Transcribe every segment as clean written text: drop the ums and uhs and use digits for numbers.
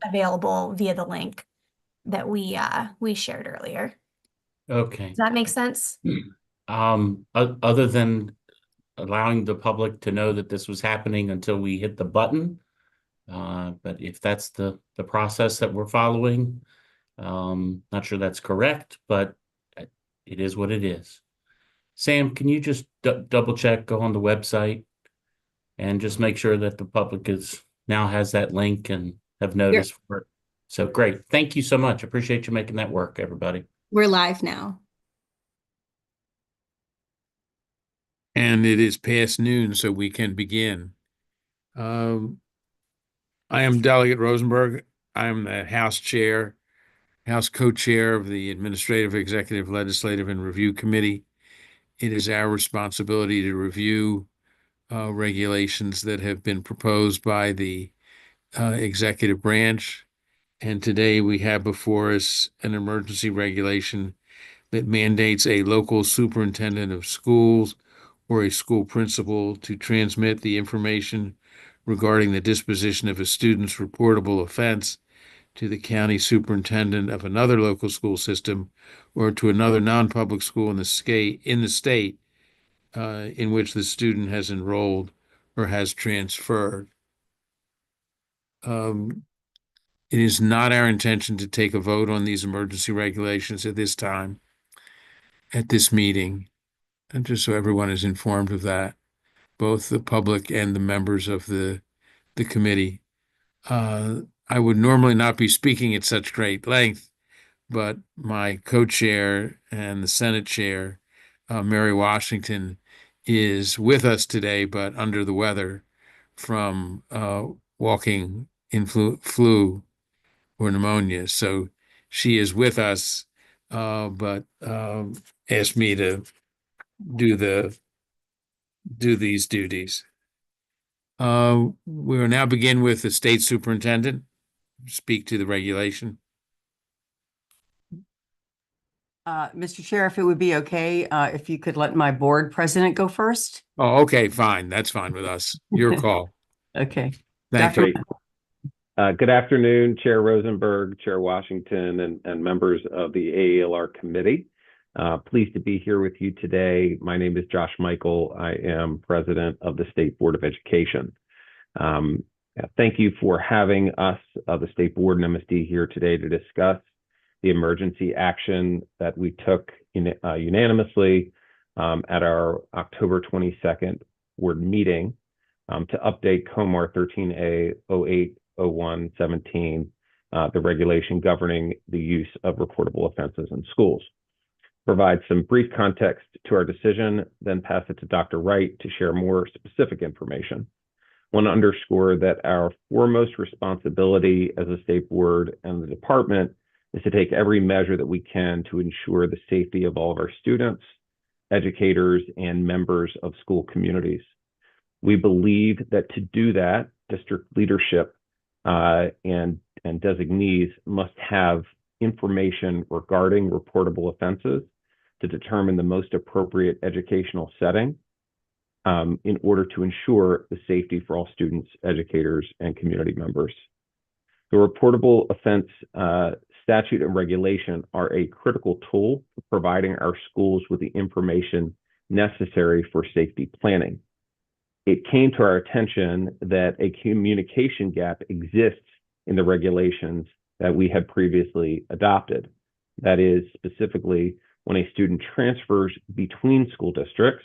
available via the link that we shared earlier. Okay. Does that make sense? Other than allowing the public to know that this was happening until we hit the button, but if that's the process that we're following, not sure that's correct, but it is what it is. Sam, can you just double check, go on the website and just make sure that the public is now has that link and have You're, notice for it? So great. Thank you so much. Appreciate you making that work, everybody. we're live now. And it is past noon, so we can begin. I am Delegate Rosenberg. I am the House Chair, House Co-Chair of the Administrative, Executive, Legislative, and Review Committee. It is our responsibility to review regulations that have been proposed by the executive branch. And today we have before us an emergency regulation that mandates a local superintendent of schools or a school principal to transmit the information regarding the disposition of a student's reportable offense to the county superintendent of another local school system or to another non-public school in the state in which the student has enrolled or has transferred. It is not our intention to take a vote on these emergency regulations at this time, at this meeting, and just so everyone is informed of that, both the public and the members of the committee. I would normally not be speaking at such great length, but my co-chair and the Senate chair, Mary Washington, is with us today, but under the weather from walking in flu or pneumonia. So she is with us, but asked me to do these duties. We will now begin with the state superintendent, speak to the regulation. Mr. Chair, if it would be okay, if you could let my board president go first. Oh, okay, fine. That's fine with us. Your call. Okay. Thank Dr. you. Good afternoon, Chair Rosenberg, Chair Washington, and members of the AELR committee. Pleased to be here with you today. My name is Josh Michael. I am president of the State Board of Education. Thank you for having us, the State Board and MSD, here today to discuss the emergency action that we took unanimously at our October 22nd board meeting to update COMAR 13A 080117, the regulation governing the use of reportable offenses in schools. Provide some brief context to our decision, then pass it to Dr. Wright to share more specific information. I want to underscore that our foremost responsibility as a state board and the department is to take every measure that we can to ensure the safety of all of our students, educators, and members of school communities. We believe that to do that, district leadership and designees must have information regarding reportable offenses to determine the most appropriate educational setting in order to ensure the safety for all students, educators, and community members. The reportable offense statute and regulation are a critical tool for providing our schools with the information necessary for safety planning. It came to our attention that a communication gap exists in the regulations that we had previously adopted. That is, specifically when a student transfers between school districts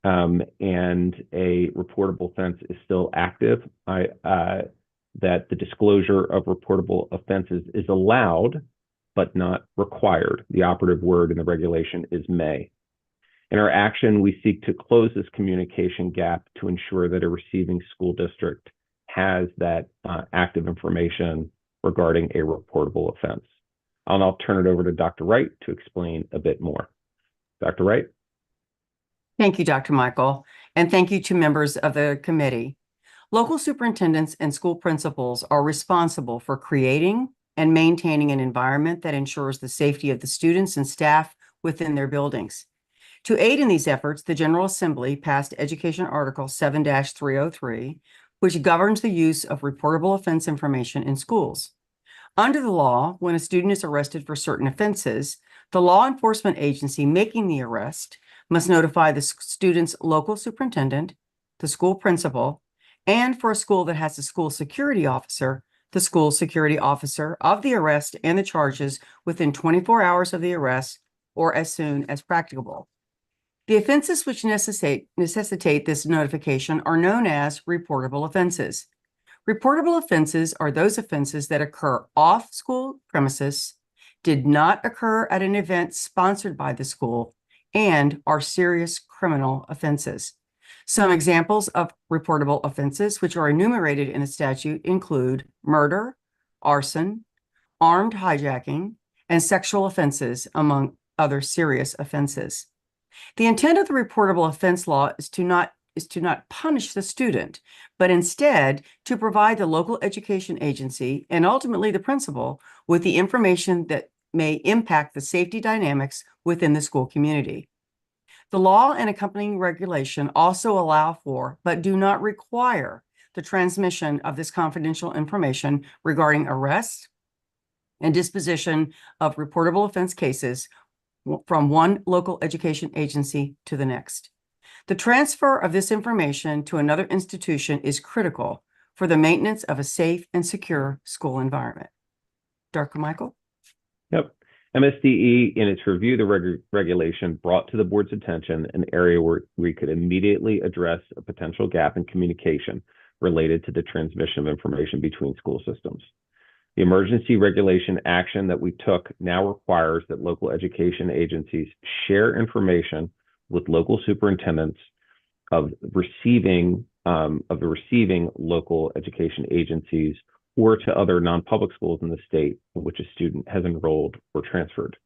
and a reportable offense is still active, that the disclosure of reportable offenses is allowed, but not required. The operative word in the regulation is may. In our action, we seek to close this communication gap to ensure that a receiving school district has that active information regarding a reportable offense. I'll now turn it over to Dr. Wright to explain a bit more. Dr. Wright? Thank you, Dr. Michael, and thank you to members of the committee. Local superintendents and school principals are responsible for creating and maintaining an environment that ensures the safety of the students and staff within their buildings. To aid in these efforts, the General Assembly passed Education Article 7-303, which governs the use of reportable offense information in schools. Under the law, when a student is arrested for certain offenses, the law enforcement agency making the arrest must notify the student's local superintendent, the school principal, and for a school that has a school security officer, the school security officer of the arrest and the charges within 24 hours of the arrest or as soon as practicable. The offenses which necessitate this notification are known as reportable offenses. Reportable offenses are those offenses that occur off school premises, did not occur at an event sponsored by the school, and are serious criminal offenses. Some examples of reportable offenses which are enumerated in the statute include murder, arson, armed hijacking, and sexual offenses, among other serious offenses. The intent of the reportable offense law is to not punish the student, but instead to provide the local education agency and ultimately the principal with the information that may impact the safety dynamics within the school community. The law and accompanying regulation also allow for, but do not require, the transmission of this confidential information regarding arrest and disposition of reportable offense cases from one local education agency to the next. The transfer of this information to another institution is critical for the maintenance of a safe and secure school environment. Dr. Michael? Yep. MSDE, in its review of the regulation, brought to the board's attention an area where we could immediately address a potential gap in communication related to the transmission of information between school systems. The emergency regulation action that we took now requires that local education agencies share information with local superintendents of the receiving local education agencies or to other non-public schools in the state in which a student has enrolled or transferred.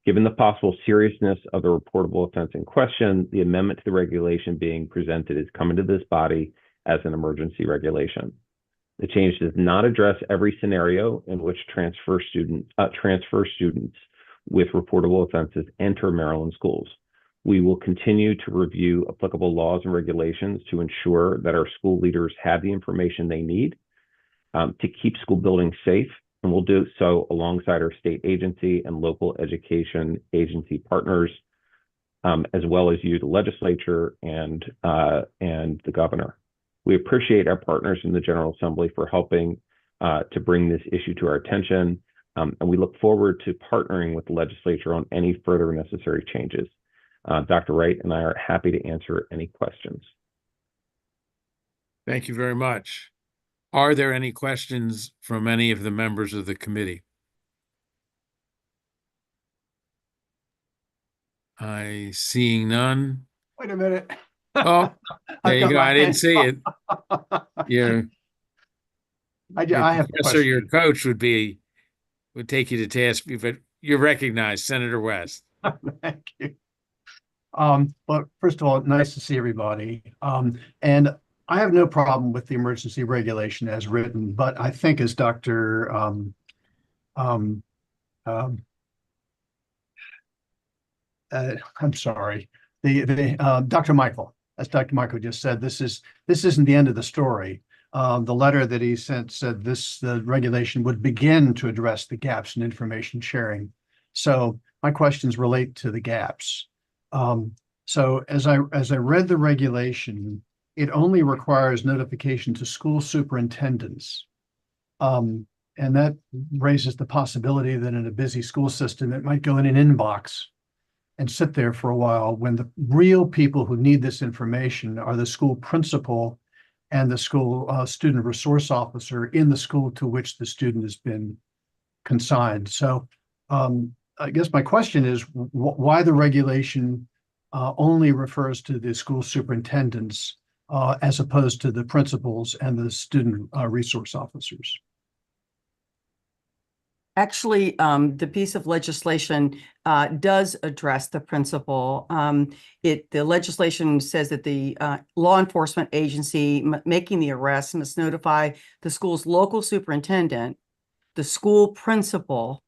Given the possible seriousness of the reportable offense in question, the amendment to the regulation being presented is coming to this body as an emergency regulation. The change does not address every scenario in which transfer students with reportable offenses enter Maryland schools. We will continue to review applicable laws and regulations to ensure that our school leaders have the information they need to keep school buildings safe, and we'll do so alongside our state agency and local education agency partners, as well as you, the legislature, and the governor. We appreciate our partners in the General Assembly for helping to bring this issue to our attention, and we look forward to partnering with the legislature on any further necessary changes. Dr. Wright and I are happy to answer any questions. Thank you very much. Are there any questions from any of the members of the committee? Seeing none. Wait a minute. Oh, there you go. I didn't see it. Yeah. I have a Professor, your question. coach would take you to task, but you're recognized, Senator West. Thank you. But first of all, nice to see everybody. And I have no problem with the emergency regulation as written, but I think as Dr. I'm sorry, Dr. Michael, as Dr. Michael just said, this isn't the end of the story. The letter that he sent said the regulation would begin to address the gaps in information sharing. So my questions relate to the gaps. So as I read the regulation, it only requires notification to school superintendents. And that raises the possibility that in a busy school system, it might go in an inbox and sit there for a while when the real people who need this information are the school principal and the school student resource officer in the school to which the student has been consigned. So I guess my question is why the regulation only refers to the school superintendents as opposed to the principals and the student resource officers? Actually, the piece of legislation does address the principal. The legislation says that the law enforcement agency making the arrest must notify the school's local superintendent, the school principal,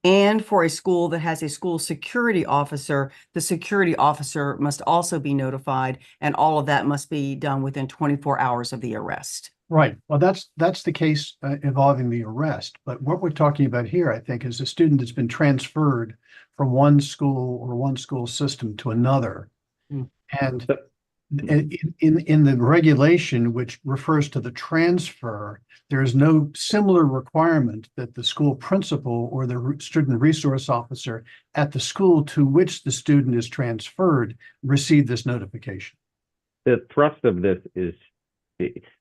And for a school that has a school security officer, the security officer must also be notified, and all of that must be done within 24 hours of the arrest. Right. Well, that's the case involving the arrest. But what we're talking about here, I think, is a student that's been transferred from one school or one school system to another. Hmm. And But- in the regulation, which refers to the transfer, there is no similar requirement that the school principal or the student resource officer at the school to which the student is transferred receive this notification. The thrust of this is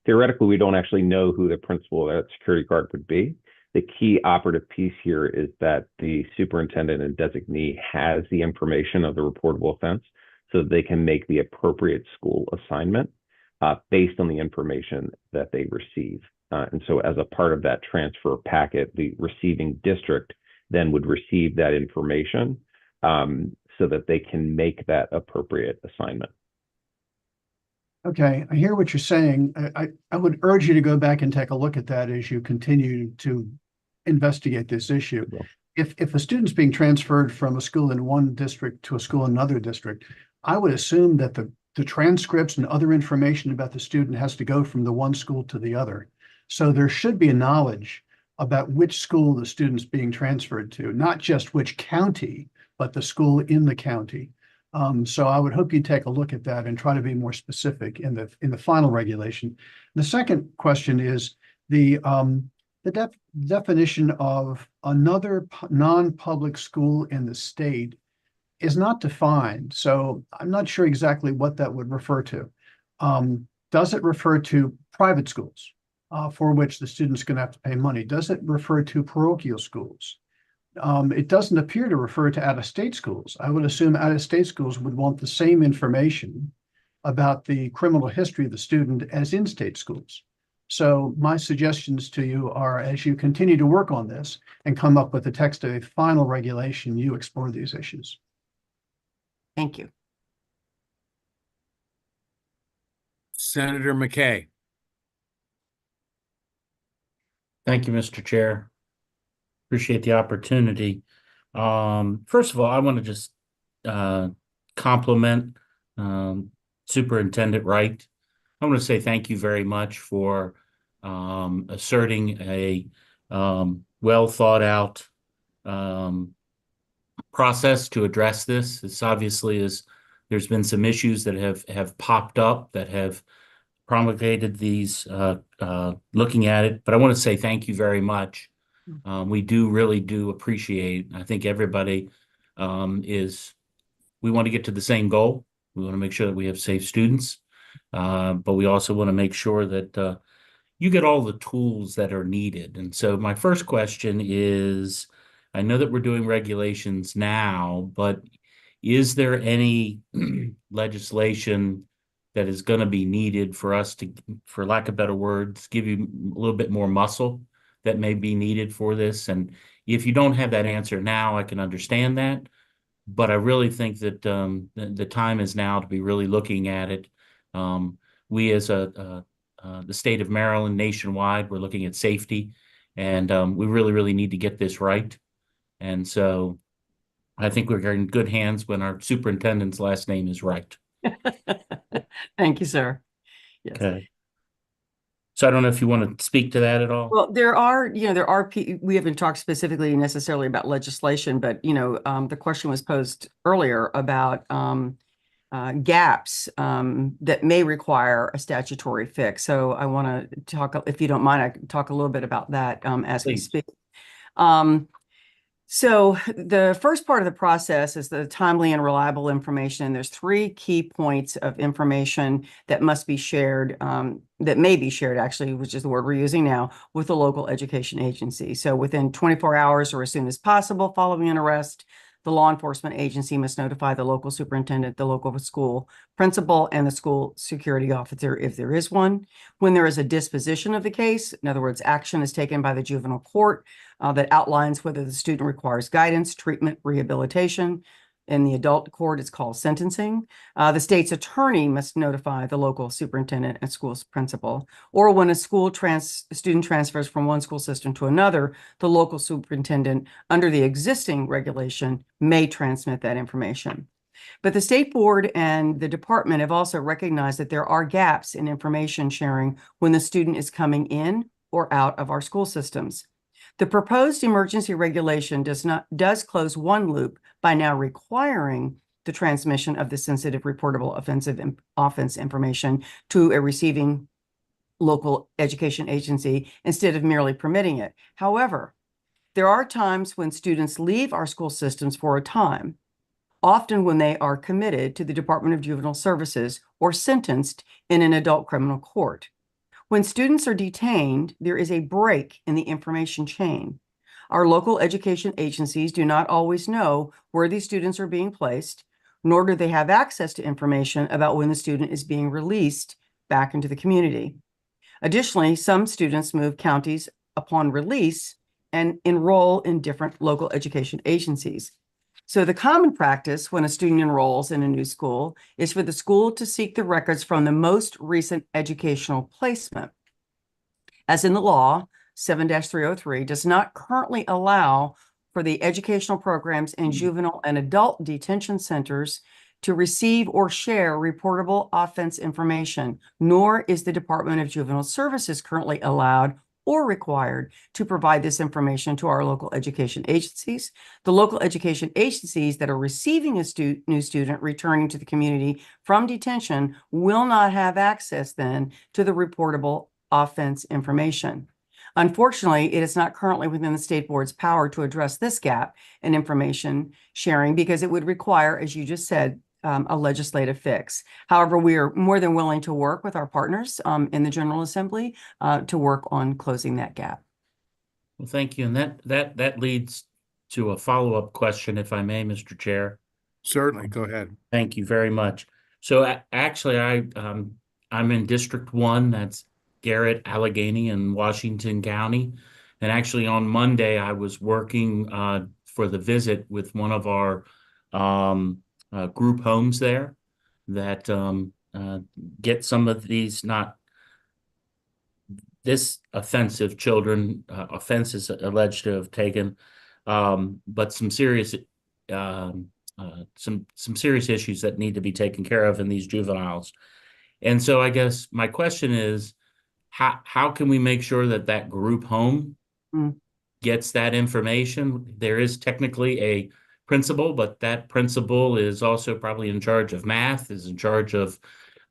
theoretically, we don't actually know who the principal of that security guard would be. The key operative piece here is that the superintendent and designee has the information of the reportable offense so that they can make the appropriate school assignment based on the information that they receive. And so as a part of that transfer packet, the receiving district then would receive that information so that they can make that appropriate assignment. Okay, I hear what you're saying. I would urge you to go back and take a look at that as you continue to investigate this issue. Well. If a student's being transferred from a school in one district to a school in another district, I would assume that the transcripts and other information about the student has to go from the one school to the other. So there should be a knowledge about which school the student's being transferred to, not just which county, but the school in the county. So I would hope you take a look at that and try to be more specific in the final regulation. The second question is the definition of another non-public school in the state is not defined. So I'm not sure exactly what that would refer to. Does it refer to private schools for which the student's going to have to pay money? Does it refer to parochial schools? It doesn't appear to refer to out-of-state schools. I would assume out-of-state schools would want the same information about the criminal history of the student as in-state schools. So my suggestions to you are, as you continue to work on this and come up with the text of a final regulation, you explore these issues. Thank you. Senator McKay. Thank you, Mr. Chair. Appreciate the opportunity. First of all, I want to just compliment Superintendent Wright. I want to say thank you very much for asserting a well thought out process to address this. This obviously is, there's been some issues that have popped up that have promulgated these looking at it, but I want to say thank you very much. We really do appreciate, I think everybody we want to get to the same goal. We want to make sure that we have safe students, but we also want to make sure that you get all the tools that are needed. And so my first question is, I know that we're doing regulations now, but is there any legislation that is going to be needed for us to, for lack of better words, give you a little bit more muscle that may be needed for this? And if you don't have that answer now, I can understand that. But I really think that the time is now to be really looking at it. We as the state of Maryland nationwide, we're looking at safety, and we really need to get this right. And so I think we're in good hands when our superintendent's last name is Wright. Thank you, sir. Yes. Okay. So I don't know if you want to speak to that at all. Well, we haven't talked specifically necessarily about legislation, but, the question was posed earlier about gaps that may require a statutory fix. So I want to talk, if you don't mind, I can talk a little bit about that as we Please. speak. So the first part of the process is the timely and reliable information. There's 3 key points of information that must be shared, that may be shared actually, which is the word we're using now, with the local education agency. So within 24 hours or as soon as possible following an arrest, the law enforcement agency must notify the local superintendent, the local school principal, and the school security officer if there is one. When there is a disposition of the case, in other words, action is taken by the juvenile court that outlines whether the student requires guidance, treatment, rehabilitation, In the adult court, it's called sentencing. The state's attorney must notify the local superintendent and school principal. Or when a student transfers from one school system to another, the local superintendent, under the existing regulation, may transmit that information. But the state board and the department have also recognized that there are gaps in information sharing when the student is coming in or out of our school systems. The proposed emergency regulation does close one loop by now requiring the transmission of the sensitive reportable offense information to a receiving local education agency instead of merely permitting it. However, there are times when students leave our school systems for a time, often when they are committed to the Department of Juvenile Services or sentenced in an adult criminal court. When students are detained, there is a break in the information chain. Our local education agencies do not always know where these students are being placed, nor do they have access to information about when the student is being released back into the community. Additionally, some students move counties upon release and enroll in different local education agencies. So the common practice when a student enrolls in a new school is for the school to seek the records from the most recent educational placement. As in the law, 7-303 does not currently allow for the educational programs in juvenile and adult detention centers to receive or share reportable offense information, nor is the Department of Juvenile Services currently allowed or required to provide this information to our local education agencies. The local education agencies that are receiving a new student returning to the community from detention will not have access then to the reportable offense information. Unfortunately, it is not currently within the state board's power to address this gap in information sharing because it would require, as you just said, a legislative fix. However, we are more than willing to work with our partners in the General Assembly to work on closing that gap. Well, thank you. And that leads to a follow-up question, if I may, Mr. Chair. Certainly, go ahead. Thank you very much. So actually, I'm in District 1, that's Garrett, Allegheny, and Washington County. And actually on Monday, I was working for the visit with one of our group homes there that get some of these, not this offensive children, offenses alleged to have taken, but some serious some serious issues that need to be taken care of in these juveniles. And so I guess my question is, how can we make sure that that group home gets that information? There is technically a principal, but that principal is also probably in charge of math, is in charge of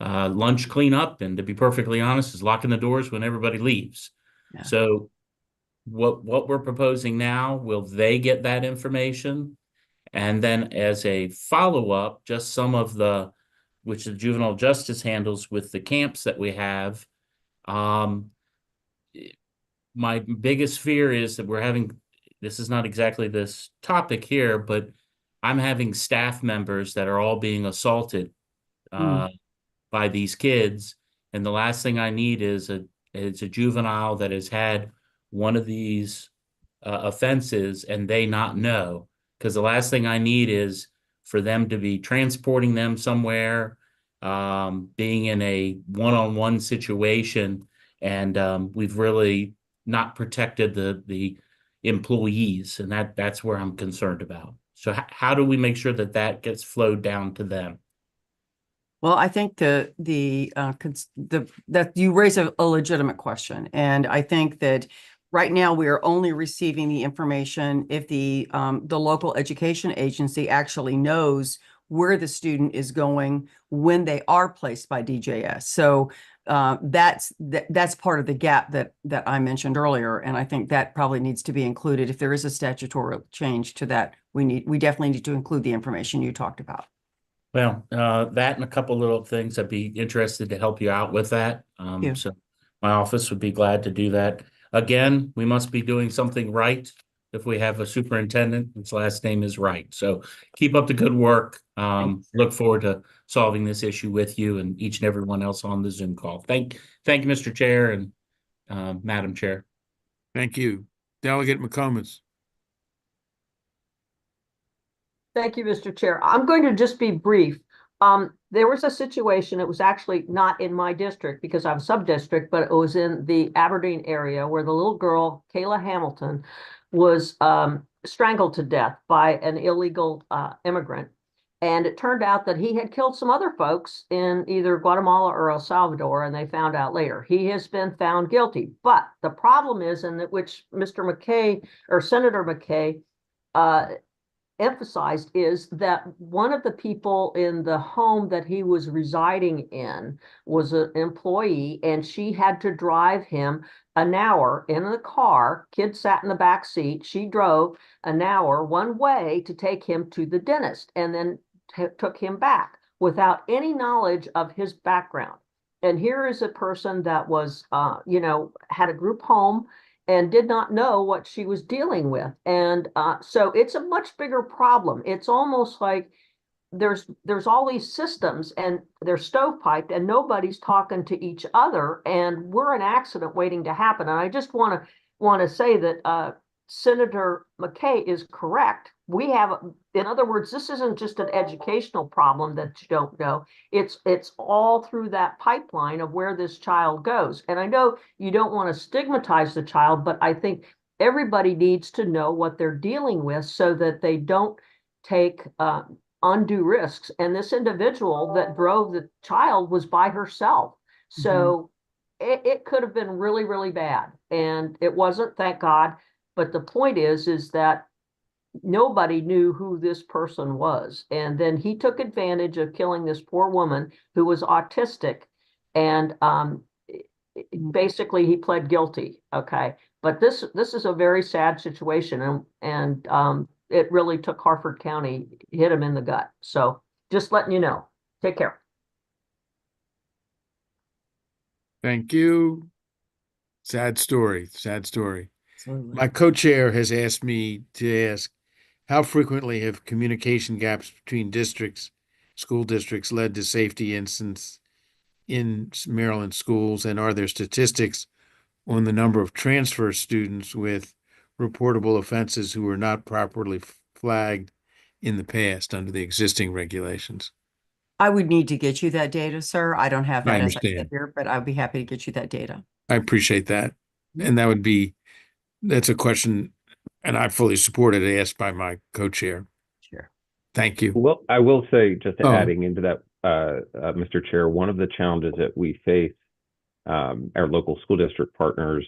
lunch cleanup, and to be perfectly honest, is locking the doors when everybody leaves. Yeah. So what we're proposing now, will they get that information? And then as a follow-up, just some of which the juvenile justice handles with the camps that we have. My biggest fear is that this is not exactly this topic here, but I'm having staff members that are all being assaulted by these kids. And the last thing I need is a juvenile that has had one of these offenses and they not know. Because the last thing I need is for them to be transporting them somewhere, being in a one-on-one situation, and we've really not protected the employees, and that's where I'm concerned about. So how do we make sure that gets flowed down to them? Well, I think that you raise a legitimate question, and I think that right now we are only receiving the information if the local education agency actually knows where the student is going when they are placed by DJS. So that's part of the gap that I mentioned earlier, and I think that probably needs to be included. If there is a statutory change to that, we definitely need to include the information you talked about. Well, that and a couple little things, I'd be interested to help you out with that. So my office would be glad to do that. Again, we must be doing something right if we have a superintendent whose last name is Wright. So keep up the good work. Look forward to solving this issue with you and each and everyone else on the Zoom call. Thank you, Mr. Chair and Madam Chair. Thank you. Delegate McComas. Thank you, Mr. Chair. I'm going to just be brief. There was a situation, it was actually not in my district because I'm sub-district, but it was in the Aberdeen area where the little girl, Kayla Hamilton, was strangled to death by an illegal immigrant. And it turned out that he had killed some other folks in either Guatemala or El Salvador, and they found out later. He has been found guilty. But the problem is, in which Mr. McKay or Senator McKay emphasized, is that one of the people in the home that he was residing in was an employee, and she had to drive him an hour in the car. Kid sat in the back seat. She drove an hour one way to take him to the dentist, and then took him back without any knowledge of his background. And here is a person that was, had a group home and did not know what she was dealing with. And so it's a much bigger problem. It's almost like there's all these systems and they're stovepiped and nobody's talking to each other, and we're an accident waiting to happen. And I just want to say that Senator McKay is correct. We have, in other words, this isn't just an educational problem that you don't know. It's all through that pipeline of where this child goes. And I know you don't want to stigmatize the child, but I think everybody needs to know what they're dealing with so that they don't take undue risks. And this individual that drove the child was by herself. So it could have been really, really bad. And it wasn't, thank God. But the point is that nobody knew who this person was. And then he took advantage of killing this poor woman who was autistic. And basically he pled guilty. Okay. But this is a very sad situation. And it really took Harford County, hit him in the gut. So just letting you know. Take care. Thank you. Sad story, sad story. Absolutely. My co-chair has asked me to ask, how frequently have communication gaps between districts, school districts, led to safety incidents in Maryland schools? And are there statistics on the number of transfer students with reportable offenses who were not properly flagged in the past under the existing regulations? I would need to get you that data, sir. I don't have I that as I sit understand. here, but I'd be happy to get you that data. I appreciate that. And that's a question, and I fully support it, asked by my co-chair. Sure. Thank you. Well, I will say, just Oh. adding into that, Mr. Chair, one of the challenges that we face, our local school district partners,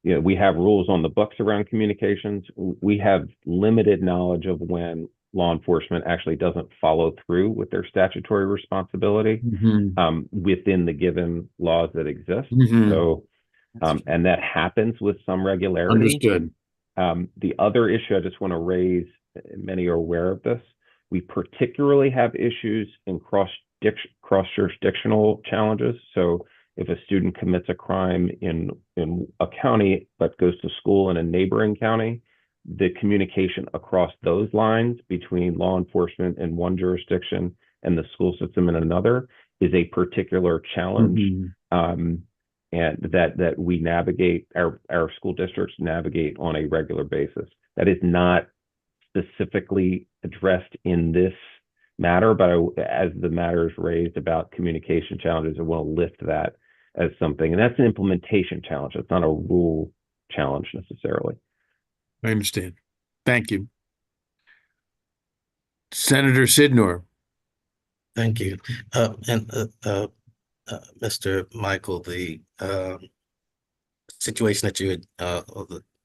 we have rules on the books around communications. We have limited knowledge of when law enforcement actually doesn't follow through with their statutory responsibility within the given laws that exist. So, and that happens with some regularity. Understood. The other issue I just want to raise, many are aware of this, we particularly have issues in cross-jurisdictional challenges. So if a student commits a crime in a county but goes to school in a neighboring county, the communication across those lines between law enforcement in one jurisdiction and the school system in another is a particular challenge. And that we navigate, our school districts navigate on a regular basis. That is not specifically addressed in this matter, but as the matter is raised about communication challenges, I want to lift that as something. And that's an implementation challenge. It's not a rule challenge necessarily. I understand. Thank you. Senator Sidnor. Thank you. Mr. Michael, the situation that you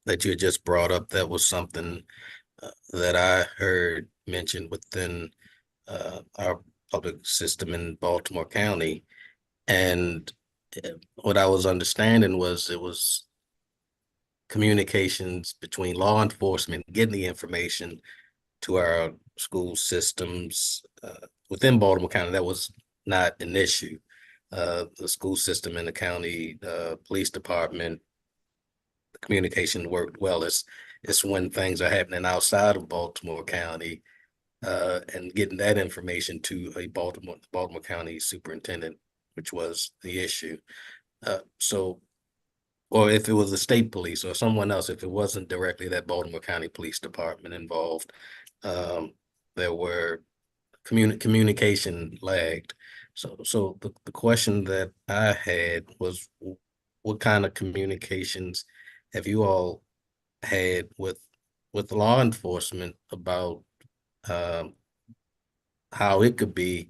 had just brought up, that was something that I heard mentioned within our public system in Baltimore County. And what I was understanding was it was communications between law enforcement, getting the information to our school systems within Baltimore County. That was not an issue. The school system in the county, police department, the communication worked well. It's when things are happening outside of Baltimore County and getting that information to a Baltimore County superintendent, which was the issue. Or if it was the state police or someone else, if it wasn't directly that Baltimore County Police Department involved, there were communication lagged. So the question that I had was, what kind of communications have you all had with law enforcement about how it could be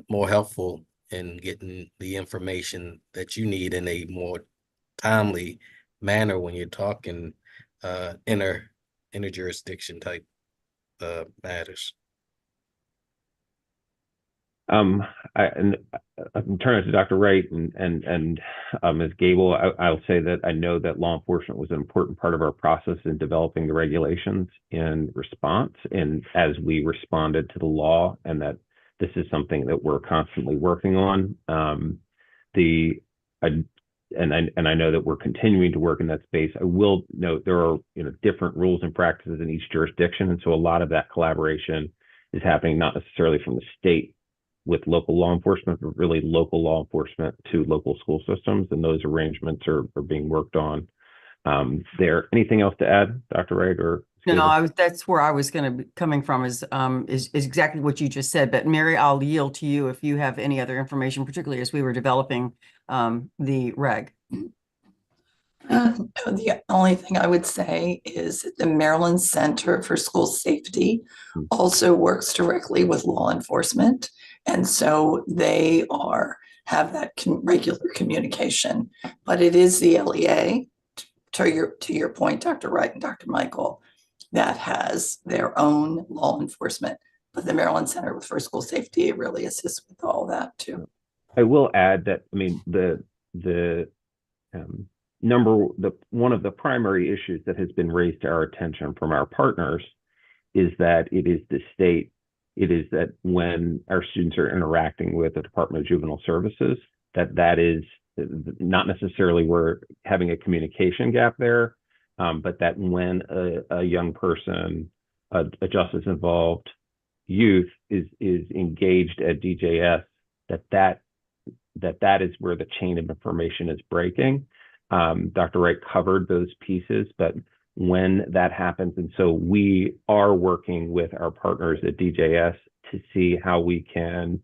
more helpful in getting the information that you need in a more timely manner when you're talking interjurisdiction type matters? I'm turning to Dr. Wright and Ms. Gable. I'll say that I know that law enforcement was an important part of our process in developing the regulations in response, and as we responded to the law, and that this is something that we're constantly working on. I know that we're continuing to work in that space. I will note there are different rules and practices in each jurisdiction, and so a lot of that collaboration is happening not necessarily from the state with local law enforcement, but really local law enforcement to local school systems, and those arrangements are being worked on there. Anything else to add, Dr. Wright or? No, that's where I was going to be coming from is exactly what you just said. But Mary, I'll yield to you if you have any other information, particularly as we were developing the reg. The only thing I would say is that the Maryland Center for School Safety also works directly with law enforcement. And so they have that regular communication, but it is the LEA, to your point, Dr. Wright and Dr. Michael, that has their own law enforcement. But the Maryland Center for School Safety really assists with all that too. I will add that, I mean, one of the primary issues that has been raised to our attention from our partners is that it is that when our students are interacting with the Department of Juvenile Services, that is not necessarily we're having a communication gap there, but that when a young person, a justice involved youth is engaged at DJS, that is where the chain of information is breaking. Dr. Wright covered those pieces, but when that happens, and so we are working with our partners at DJS to see how we can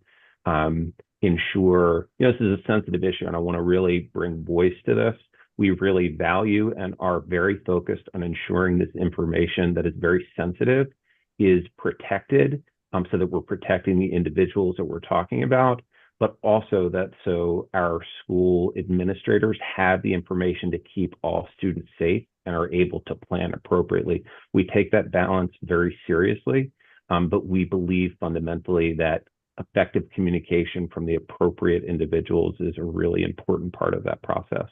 ensure, this is a sensitive issue, and I want to really bring voice to this. We really value and are very focused on ensuring this information that is very sensitive is protected, so that we're protecting the individuals that we're talking about, but also that so our school administrators have the information to keep all students safe and are able to plan appropriately. We take that balance very seriously, but we believe fundamentally that effective communication from the appropriate individuals is a really important part of that process.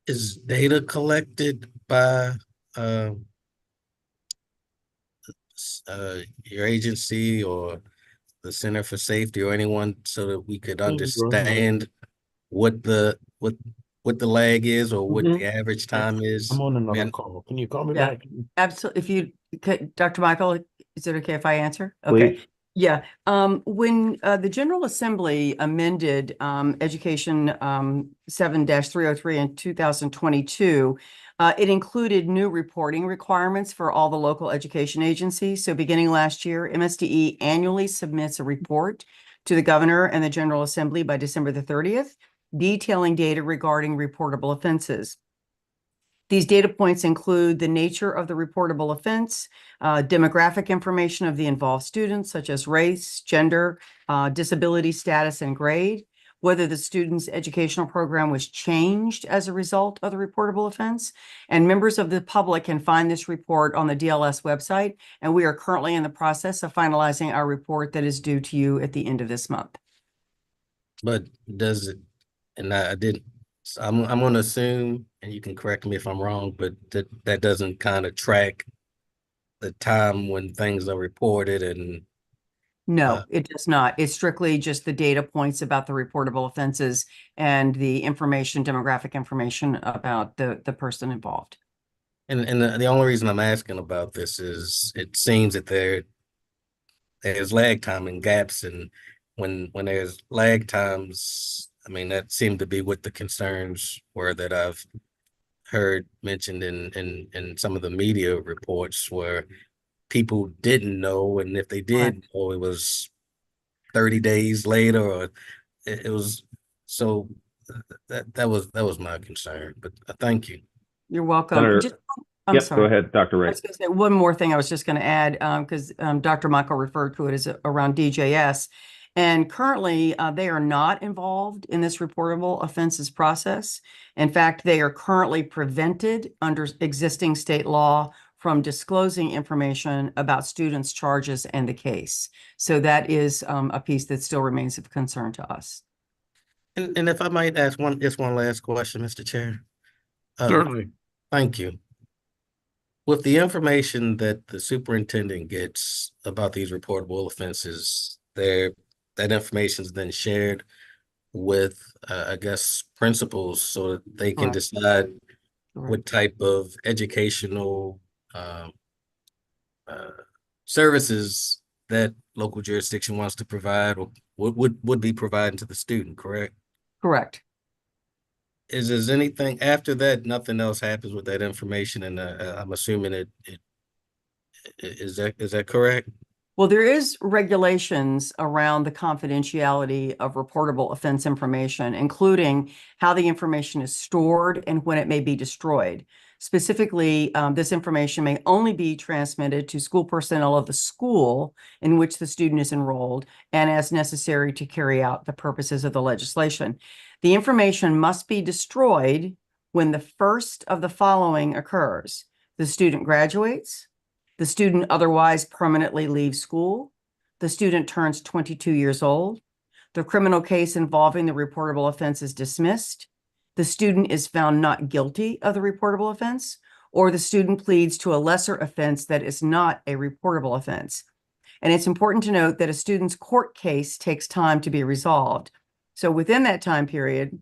Is data collected by your agency or the Center for Safety or anyone so that we could understand what the lag is or what the average time is? I'm on another call. Can you call me back? Absolutely. If you, Dr. Michael, is it okay if I answer? Okay. Please. Yeah. When the General Assembly amended Education 7-303 in 2022, it included new reporting requirements for all the local education agencies. So beginning last year, MSDE annually submits a report to the governor and the General Assembly by December the 30th, detailing data regarding reportable offenses. These data points include the nature of the reportable offense, demographic information of the involved students, such as race, gender, disability status, and grade, whether the student's educational program was changed as a result of the reportable offense. And members of the public can find this report on the DLS website. And we are currently in the process of finalizing our report that is due to you at the end of this month. But does it, and I didn't, I'm going to assume, and you can correct me if I'm wrong, but that doesn't kind of track the time when things are reported and. No, it does not. It's strictly just the data points about the reportable offenses and the information, demographic information about the person involved. And the only reason I'm asking about this is it seems that there's lag time and gaps, and when there's lag times, I mean, that seemed to be what the concerns were that I've heard mentioned in some of the media reports, where people didn't know, and if they did know, it was 30 days later, or it was so that was my concern. But thank you. You're welcome. Senator, I'm yep, sorry. go ahead, Dr. I Wright. was going to say one more thing I was just going to add, because Dr. Michael referred to it as around DJS. And currently, they are not involved in this reportable offenses process. In fact, they are currently prevented under existing state law from disclosing information about students' charges and the case. So that is a piece that still remains of concern to us. And if I might ask just one last question, Mr. Chair. Certainly. Thank you. With the information that the superintendent gets about these reportable offenses, that information is then shared with, I guess, principals so that they can Correct. decide Correct. what type of educational services that local jurisdiction wants to provide or would be providing to the student, correct? Correct. Is there anything after that? Nothing else happens with that information, and I'm assuming it is that correct? Well, there is regulations around the confidentiality of reportable offense information, including how the information is stored and when it may be destroyed. Specifically, this information may only be transmitted to school personnel of the school in which the student is enrolled and as necessary to carry out the purposes of the legislation. The information must be destroyed when the first of the following occurs. The student graduates, the student otherwise permanently leaves school, the student turns 22 years old, the criminal case involving the reportable offense is dismissed, the student is found not guilty of the reportable offense, or the student pleads to a lesser offense that is not a reportable offense. And it's important to note that a student's court case takes time to be resolved. So within that time period,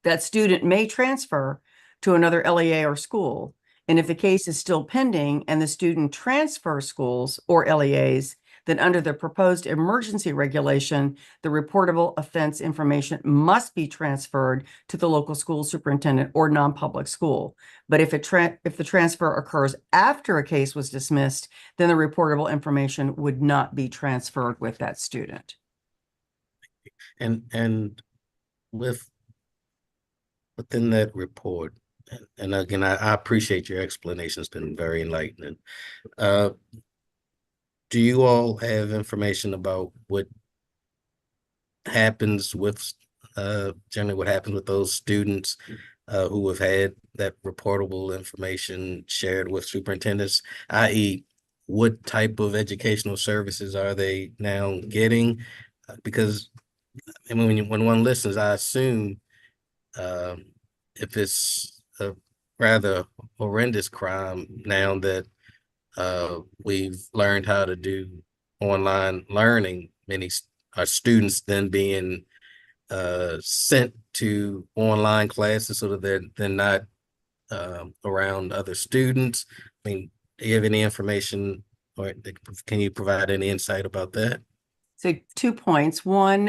that student may transfer to another LEA or school. And if the case is still pending and the student transfers schools or LEAs, then under the proposed emergency regulation, the reportable offense information must be transferred to the local school superintendent or non-public school. But if the transfer occurs after a case was dismissed, then the reportable information would not be transferred with that student. And within that report, and again, I appreciate your explanation. It's been very enlightening. Do you all have information about what happens with generally what happens with those students who have had that reportable information shared with superintendents, i.e., what type of educational services are they now getting? Because I mean, when one listens, I assume if it's a rather horrendous crime now that we've learned how to do online learning, many students then being sent to online classes so that they're not around other students. I mean, do you have any information or can you provide any insight about that? So 2 points. One,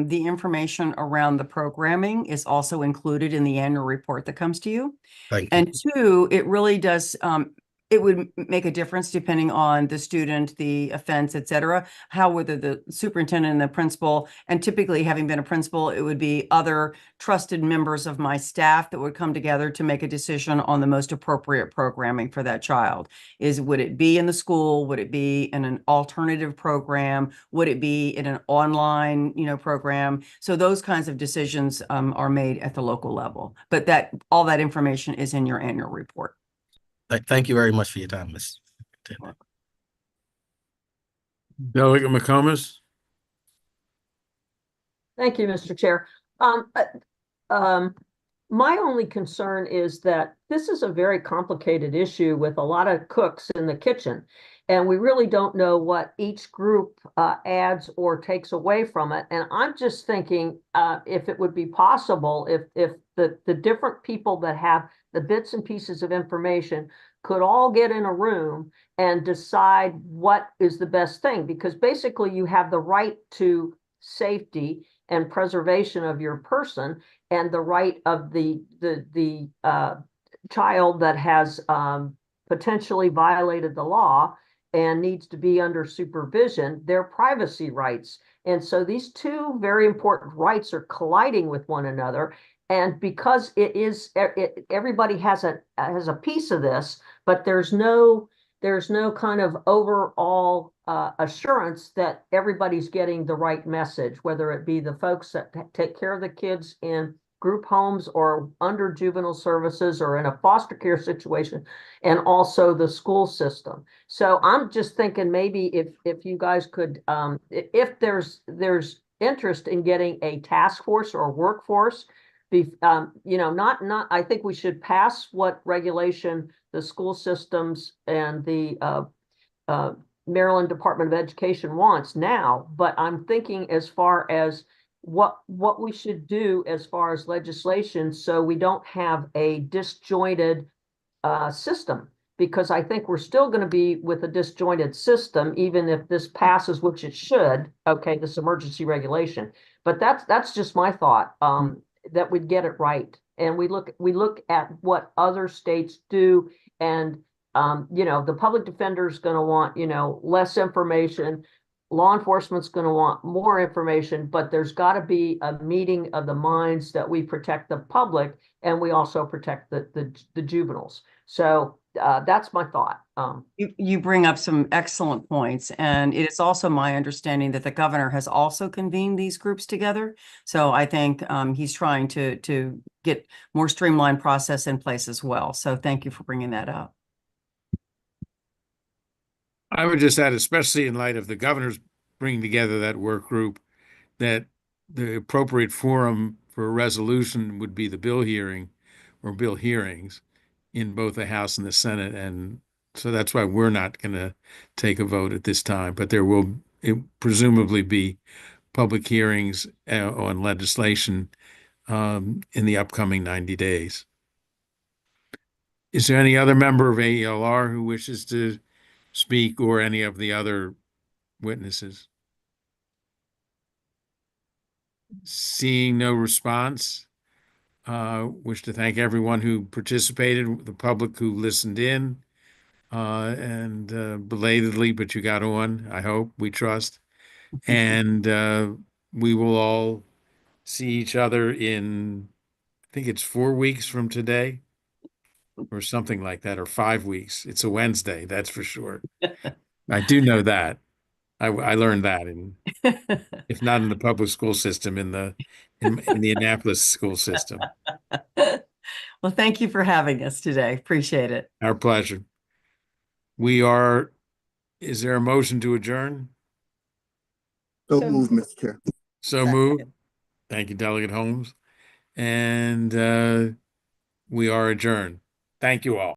the information around the programming is also included in the annual report that comes to you. Thank you. And two, it really does, it would make a difference depending on the student, the offense, et cetera, how whether the superintendent and the principal, and typically having been a principal, it would be other trusted members of my staff that would come together to make a decision on the most appropriate programming for that child. Would it be in the school? Would it be in an alternative program? Would it be in an online, program? So those kinds of decisions are made at the local level, but all that information is in your annual report. Thank you very much for your time, Ms. Delegate McComas? Thank you, Mr. Chair. My only concern is that this is a very complicated issue with a lot of cooks in the kitchen, and we really don't know what each group adds or takes away from it. And I'm just thinking if it would be possible, if the different people that have the bits and pieces of information could all get in a room and decide what is the best thing, because basically you have the right to safety and preservation of your person and the right of the child that has potentially violated the law and needs to be under supervision, their privacy rights. And so these two very important rights are colliding with one another. And because everybody has a piece of this, but there's no kind of overall assurance that everybody's getting the right message, whether it be the folks that take care of the kids in group homes or under juvenile services or in a foster care situation, and also the school system. So I'm just thinking maybe if you guys could, if there's interest in getting a task force or workforce, not I think we should pass what regulation the school systems and the Maryland Department of Education wants now, but I'm thinking as far as what we should do as far as legislation so we don't have a disjointed system, because I think we're still going to be with a disjointed system even if this passes, which it should, okay, this emergency regulation. But that's just my thought, that we'd get it right. And we look at what other states do, and the public defender is going to want, less information. Law enforcement's going to want more information, but there's got to be a meeting of the minds that we protect the public and we also protect the juveniles. So that's my thought. You bring up some excellent points, and it is also my understanding that the governor has also convened these groups together. So I think he's trying to get more streamlined process in place as well. So thank you for bringing that up. I would just add, especially in light of the governor's bringing together that work group, that the appropriate forum for a resolution would be the bill hearing or bill hearings in both the House and the Senate. And so that's why we're not going to take a vote at this time, but there will presumably be public hearings on legislation in the upcoming 90 days. Is there any other member of AELR who wishes to speak, or any of the other witnesses? Seeing no response, wish to thank everyone who participated, the public who listened in, and belatedly, but you got on, I hope, we trust. And we will all see each other in, I think it's 4 weeks from today, or something like that, or 5 weeks. It's a Wednesday, that's for sure. I do know that. I learned that if not in the public school system, in the Annapolis school system. Well, thank you for having us today. Appreciate it. Our pleasure. Is there a motion to adjourn? So moved, Mr. Chair. So moved. Thank you, Delegate Holmes. And we are adjourned. Thank you all.